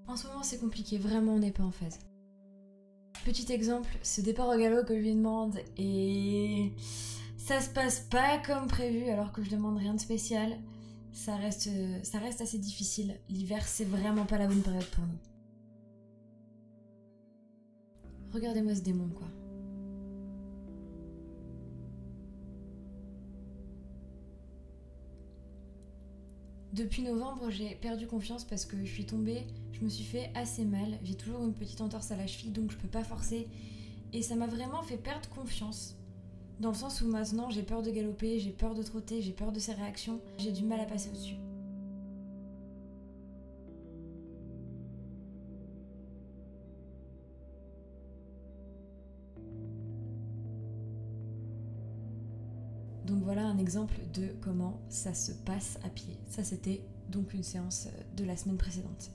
En ce moment c'est compliqué, vraiment on n'est pas en phase. Petit exemple, ce départ au galop que je lui demande et ça se passe pas comme prévu alors que je demande rien de spécial. Ça reste assez difficile. L'hiver c'est vraiment pas la bonne période pour nous. Regardez-moi ce démon quoi. Depuis novembre, j'ai perdu confiance parce que je suis tombée, je me suis fait assez mal. J'ai toujours une petite entorse à la cheville donc je peux pas forcer. Et ça m'a vraiment fait perdre confiance. Dans le sens où maintenant j'ai peur de galoper, j'ai peur de trotter, j'ai peur de ses réactions. J'ai du mal à passer au-dessus. Donc voilà un exemple de comment ça se passe à pied. Ça c'était donc une séance de la semaine précédente.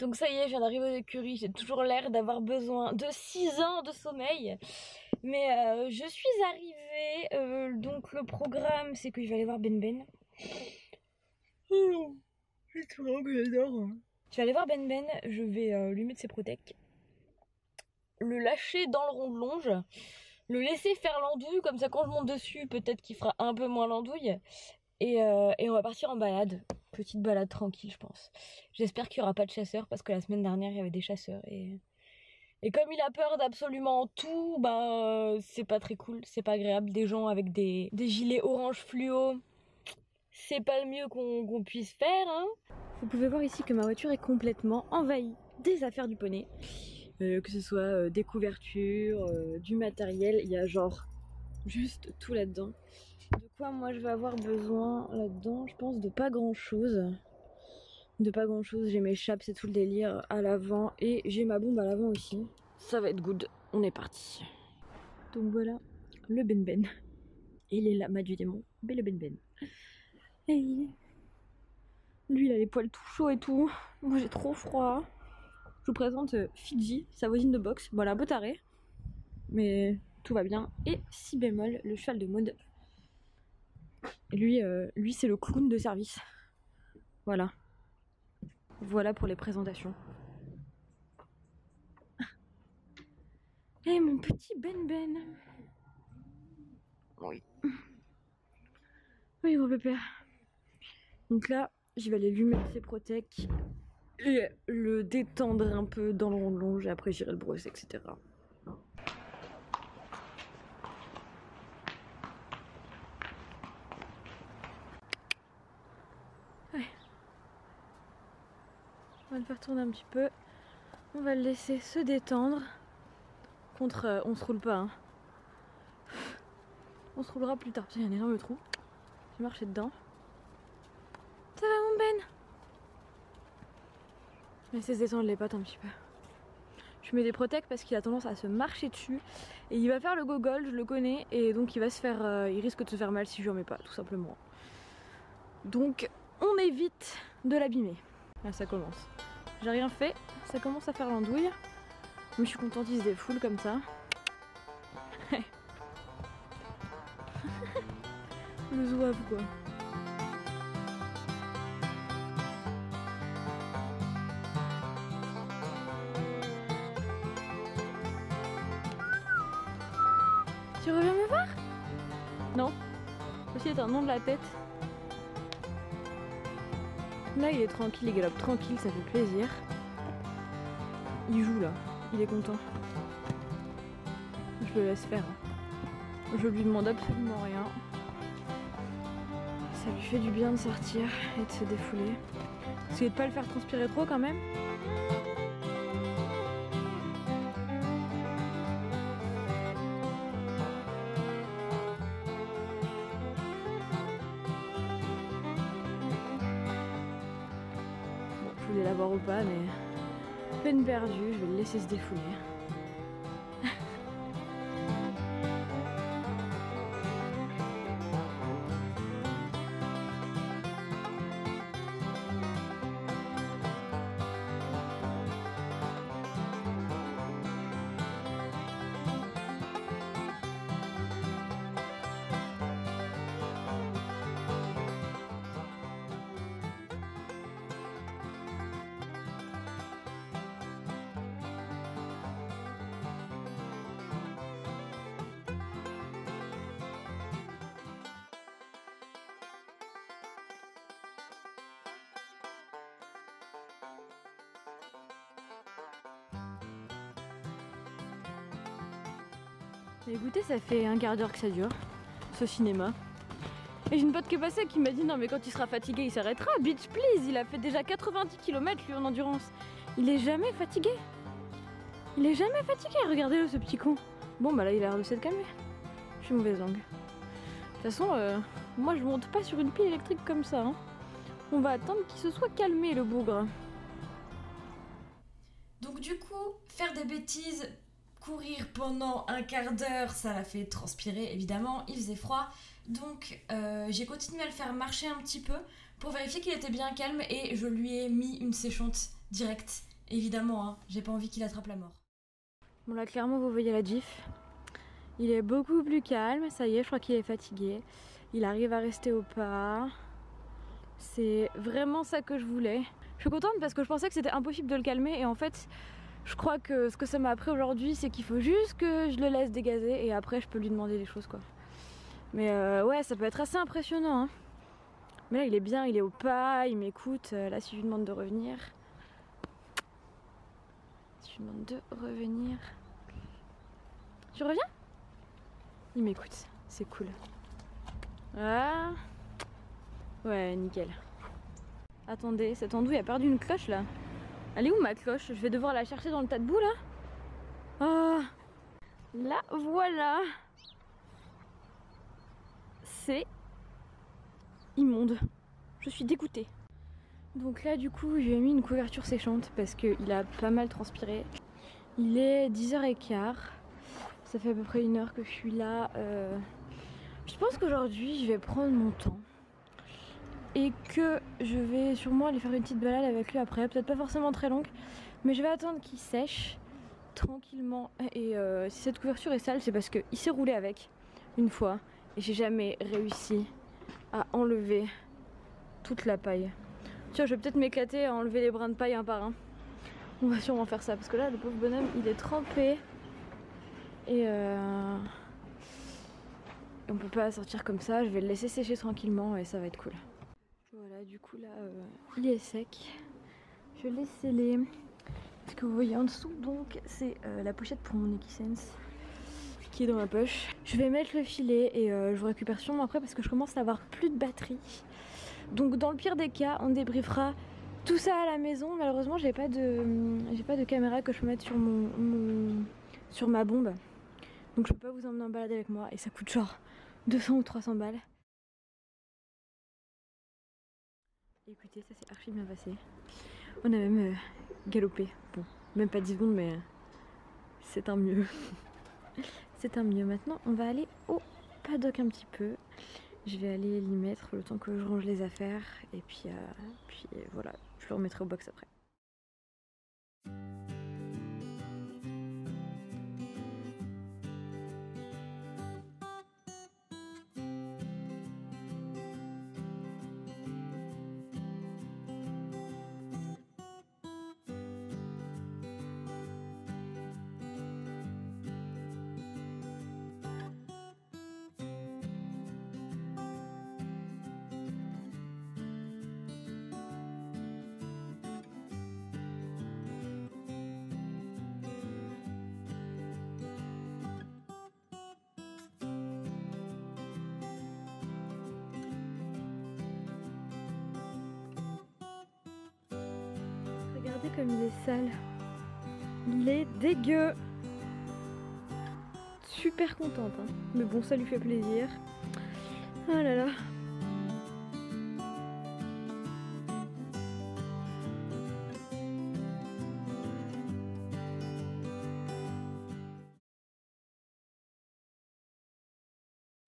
Donc ça y est, je viens d'arriver aux écuries, j'ai toujours l'air d'avoir besoin de 6 ans de sommeil. Mais je suis arrivée, donc le programme c'est que je vais aller voir Ben Ben. Oh, c'est trop que j'adore. Je vais aller voir Ben Ben, je vais lui mettre ses protèques, le lâcher dans le rond de longe, le laisser faire l'andouille, comme ça quand je monte dessus peut-être qu'il fera un peu moins l'andouille. Et on va partir en balade. Petite balade tranquille, je pense. J'espère qu'il n'y aura pas de chasseurs parce que la semaine dernière il y avait des chasseurs. Et comme il a peur d'absolument tout, bah c'est pas très cool, c'est pas agréable. Des gens avec des gilets orange fluo, c'est pas le mieux qu'on puisse faire. Hein. Vous pouvez voir ici que ma voiture est complètement envahie des affaires du poney. Que ce soit des couvertures, du matériel, il y a genre juste tout là-dedans. De quoi moi je vais avoir besoin là-dedans? Je pense de pas grand chose. J'ai mes chapes, c'est tout le délire à l'avant et j'ai ma bombe à l'avant aussi. Ça va être good, on est parti. Donc voilà, le Ben Ben. Il est là, ma du démon, mais le Ben Ben. Et lui il a les poils tout chauds et tout. Moi j'ai trop froid. Je vous présente Fidji, sa voisine de boxe. Bon elle est un peu tarée, mais tout va bien. Et si bémol, le cheval de Maud. Lui c'est le clown de service. Voilà. Voilà pour les présentations. Eh mon petit Ben Ben. Oui. Oui gros pépère. Donc là, je vais aller lui mettre ses protèques et le détendre un peu dans le rond de longe et après j'irai le brosser, etc. Ouais. On va le faire tourner un petit peu. On va le laisser se détendre. Contre, on se roule pas. Hein. On se roulera plus tard. Il y a un énorme trou. J'ai marché dedans. Ça va mon Ben? Laissez se détendre les pattes un petit peu. Je mets des protèques parce qu'il a tendance à se marcher dessus. Et il va faire le gogol, je le connais. Et donc il va se faire, il risque de se faire mal si je lui en mets pas, tout simplement. Donc on évite de l'abîmer. Là ça commence. J'ai rien fait, ça commence à faire l'andouille. Mais je suis contente qu'il se défoule comme ça. Le zouave quoi. Tu reviens me voir? Non. Aussi est un nom de la tête. Là il est tranquille, il galope tranquille, ça fait plaisir. Il joue là, il est content. Je le laisse faire. Je lui demande absolument rien. Ça lui fait du bien de sortir et de se défouler. Essayez de pas le faire transpirer trop quand même. voulais l'avoir ou pas, mais peine perdue, je vais le laisser se défouler. Écoutez, ça fait un quart d'heure que ça dure, ce cinéma. Et j'ai une pote qui est passée qui m'a dit non mais quand il sera fatigué il s'arrêtera, bitch please, il a fait déjà 90 km lui en endurance. Il est jamais fatigué. Il est jamais fatigué, regardez-le ce petit con. Bon bah là il a l'air de s'être calmé. Je suis mauvaise langue. De toute façon, moi je monte pas sur une pile électrique comme ça. Hein. On va attendre qu'il se soit calmé le bougre. Donc du coup, faire des bêtises, courir pendant un quart d'heure, ça l'a fait transpirer évidemment, il faisait froid. Donc j'ai continué à le faire marcher un petit peu pour vérifier qu'il était bien calme et je lui ai mis une séchante directe. Évidemment, hein, j'ai pas envie qu'il attrape la mort. Bon là clairement vous voyez la gif. Il est beaucoup plus calme, ça y est, je crois qu'il est fatigué. Il arrive à rester au pas. C'est vraiment ça que je voulais. Je suis contente parce que je pensais que c'était impossible de le calmer et en fait je crois que ce que ça m'a appris aujourd'hui c'est qu'il faut juste que je le laisse dégazer et après je peux lui demander des choses quoi. Mais ouais ça peut être assez impressionnant hein. Mais là il est bien, il est au pas, il m'écoute. Là si je lui demande de revenir... Si je lui demande de revenir... Tu reviens? Il m'écoute, c'est cool. Ah ouais nickel. Attendez, cette andouille a perdu une cloche là. Elle est où ma cloche? Je vais devoir la chercher dans le tas de boue là. Oh, la voilà. C'est immonde. Je suis dégoûtée. Donc là du coup je lui ai mis une couverture séchante parce qu'il a pas mal transpiré. Il est 10h15. Ça fait à peu près 1 heure que je suis là. Je pense qu'aujourd'hui je vais prendre mon temps. Et que je vais sûrement aller faire une petite balade avec lui après, peut-être pas forcément très longue, mais je vais attendre qu'il sèche tranquillement. Et si cette couverture est sale, c'est parce qu'il s'est roulé avec une fois et j'ai jamais réussi à enlever toute la paille. Tiens, je vais peut-être m'éclater à enlever les brins de paille un par un. On va sûrement faire ça parce que là, le pauvre bonhomme, il est trempé et on peut pas sortir comme ça. Je vais le laisser sécher tranquillement et ça va être cool. Voilà, du coup là, il est sec. Je l'ai scellé. Ce que vous voyez en dessous, donc, c'est la pochette pour mon Equisense qui est dans ma poche. Je vais mettre le filet et je vous récupère sûrement après parce que je commence à avoir plus de batterie. Donc dans le pire des cas, on débriefera tout ça à la maison. Malheureusement, j'ai pas de caméra que je peux mettre sur ma bombe. Donc je peux pas vous emmener en balade avec moi et ça coûte genre 200 ou 300 balles. Écoutez, ça s'est archi bien passé. On a même galopé. Bon, même pas 10 secondes, mais c'est un mieux. C'est un mieux. Maintenant, on va aller au paddock un petit peu. Je vais aller l'y mettre le temps que je range les affaires. Et puis voilà, je le remettrai au box après. Regardez comme il est sale. Il est dégueu. Super contente, hein. Mais bon, ça lui fait plaisir. Oh là là.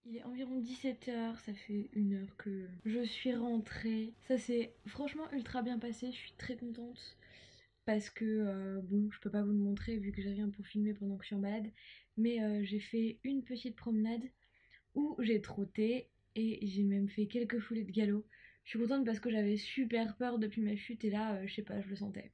Il est environ 17h, ça fait 1 heure que je suis rentrée. Ça s'est franchement ultra bien passé, je suis très contente. Parce que, bon, je peux pas vous le montrer vu que j'ai rien pour filmer pendant que je suis en balade. Mais j'ai fait une petite promenade où j'ai trotté et j'ai même fait quelques foulées de galop. Je suis contente parce que j'avais super peur depuis ma chute et là, je sais pas, je le sentais.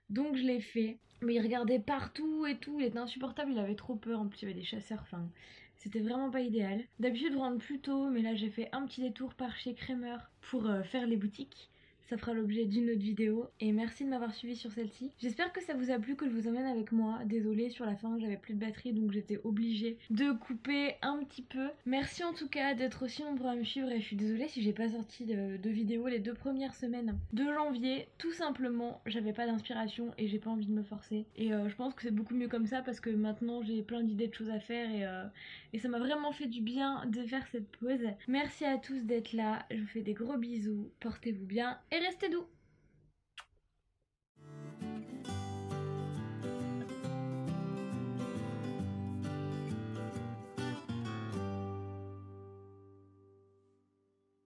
Donc je l'ai fait. Mais il regardait partout et tout, il était insupportable, il avait trop peur. En plus, il y avait des chasseurs, enfin, c'était vraiment pas idéal. D'habitude, je rentre plus tôt, mais là, j'ai fait un petit détour par chez Kramer pour faire les boutiques. Ça fera l'objet d'une autre vidéo. Et merci de m'avoir suivi sur celle-ci. J'espère que ça vous a plu, que je vous emmène avec moi. Désolée, sur la fin, j'avais plus de batterie, donc j'étais obligée de couper un petit peu. Merci en tout cas d'être aussi nombreux à me suivre. Et je suis désolée si j'ai pas sorti de vidéo les 2 premières semaines de janvier. Tout simplement, j'avais pas d'inspiration et j'ai pas envie de me forcer. Et je pense que c'est beaucoup mieux comme ça parce que maintenant j'ai plein d'idées de choses à faire et ça m'a vraiment fait du bien de faire cette pause. Merci à tous d'être là. Je vous fais des gros bisous. Portez-vous bien et restez doux.